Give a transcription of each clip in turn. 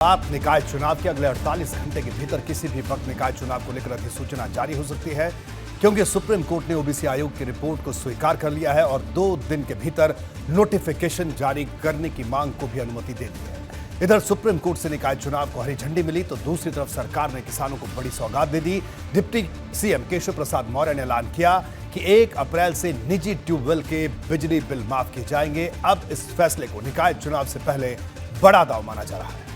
आप निकाय चुनाव के अगले 48 घंटे के भीतर किसी भी वक्त निकाय चुनाव को लेकर अधिसूचना जारी हो सकती है, क्योंकि सुप्रीम कोर्ट ने ओबीसी आयोग की रिपोर्ट को स्वीकार कर लिया है और 2 दिन के भीतर नोटिफिकेशन जारी करने की मांग को भी अनुमति दे दी है। इधर सुप्रीम कोर्ट से निकाय चुनाव को हरी झंडी मिली तो दूसरी तरफ सरकार ने किसानों को बड़ी सौगात दे दी। डिप्टी सीएम केशव प्रसाद मौर्य ने ऐलान किया कि 1 अप्रैल से निजी ट्यूबवेल के बिजली बिल माफ किए जाएंगे। अब इस फैसले को निकाय चुनाव से पहले बड़ा दांव माना जा रहा है।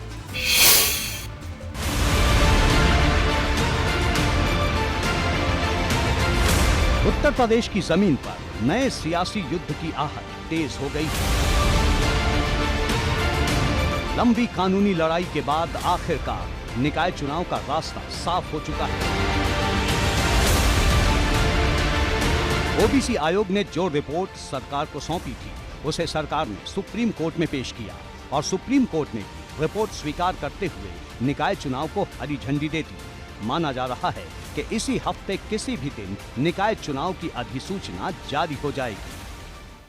उत्तर प्रदेश की जमीन पर नए सियासी युद्ध की आहट तेज हो गई है। लंबी कानूनी लड़ाई के बाद आखिरकार निकाय चुनाव का रास्ता साफ हो चुका है। ओबीसी आयोग ने जो रिपोर्ट सरकार को सौंपी थी, उसे सरकार ने सुप्रीम कोर्ट में पेश किया और सुप्रीम कोर्ट ने रिपोर्ट स्वीकार करते हुए निकाय चुनाव को हरी झंडी दे दी। माना जा रहा है कि इसी हफ्ते किसी भी दिन निकाय चुनाव की अधिसूचना जारी हो जाएगी।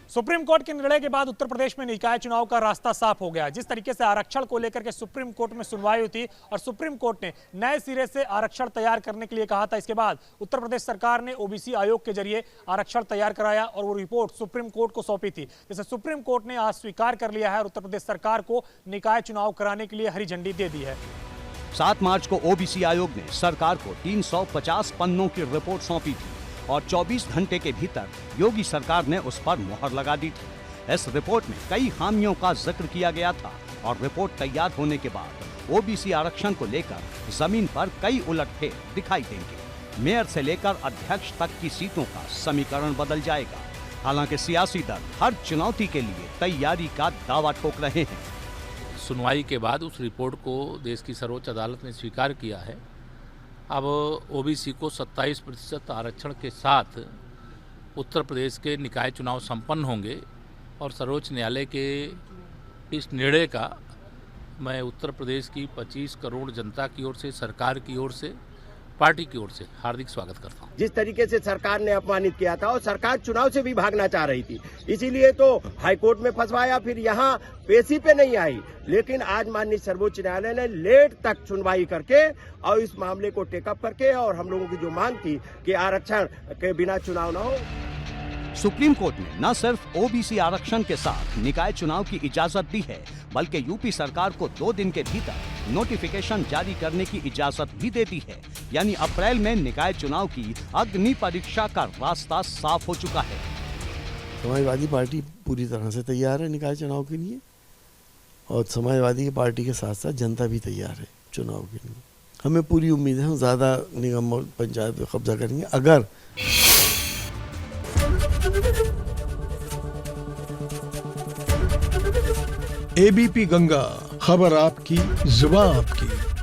सुप्रीम कोर्ट के निर्णय के बाद उत्तर प्रदेश में निकाय चुनाव का रास्ता साफ हो गया। जिस तरीके से आरक्षण को लेकर के सुप्रीम कोर्ट में सुनवाई हुई थी और सुप्रीम कोर्ट ने नए सिरे से आरक्षण तैयार करने के लिए कहा था, इसके बाद उत्तर प्रदेश सरकार ने ओबीसी आयोग के जरिए आरक्षण तैयार कराया और वो रिपोर्ट सुप्रीम कोर्ट को सौंपी थी, जिसे सुप्रीम कोर्ट ने आज स्वीकार कर लिया है और उत्तर प्रदेश सरकार को निकाय चुनाव कराने के लिए हरी झंडी दे दी है। 7 मार्च को ओबीसी आयोग ने सरकार को 350 पन्नों की रिपोर्ट सौंपी थी और 24 घंटे के भीतर योगी सरकार ने उस पर मुहर लगा दी थी। इस रिपोर्ट में कई खामियों का जिक्र किया गया था और रिपोर्ट तैयार होने के बाद ओबीसी आरक्षण को लेकर जमीन पर कई उलटफेर दिखाई देंगे। मेयर से लेकर अध्यक्ष तक की सीटों का समीकरण बदल जाएगा। हालांकि सियासी दल हर चुनौती के लिए तैयारी का दावा ठोक रहे हैं। सुनवाई के बाद उस रिपोर्ट को देश की सर्वोच्च अदालत ने स्वीकार किया है। अब ओबीसी को 27% आरक्षण के साथ उत्तर प्रदेश के निकाय चुनाव संपन्न होंगे और सर्वोच्च न्यायालय के इस निर्णय का मैं उत्तर प्रदेश की 25 करोड़ जनता की ओर से, सरकार की ओर से, पार्टी की ओर से हार्दिक स्वागत करता हूं। जिस तरीके से सरकार ने अपमानित किया था और सरकार चुनाव से भी भागना चाह रही थी, इसीलिए तो हाईकोर्ट में फंसवाया, फिर यहाँ पेशी पे नहीं आई। लेकिन आज माननीय सर्वोच्च न्यायालय ने लेट तक सुनवाई करके और इस मामले को टेकअप करके और हम लोगों की जो मांग थी कि आरक्षण के बिना चुनाव न हो। सुप्रीम कोर्ट ने न सिर्फ ओबीसी आरक्षण के साथ निकाय चुनाव की इजाजत दी है, बल्कि यूपी सरकार को 2 दिन के भीतर नोटिफिकेशन जारी करने की इजाजत भी दे दी है। यानी अप्रैल में निकाय चुनाव की अग्नि परीक्षा का रास्ता साफ हो चुका है। समाजवादी पार्टी पूरी तरह से तैयार है निकाय चुनाव के लिए और समाजवादी की पार्टी के साथ साथ जनता भी तैयार है चुनाव के लिए। हमें पूरी उम्मीद है हम ज्यादा निगम और पंचायत पे कब्जा करेंगे। अगर एबीपी गंगा, खबर आपकी, जुबान आपकी।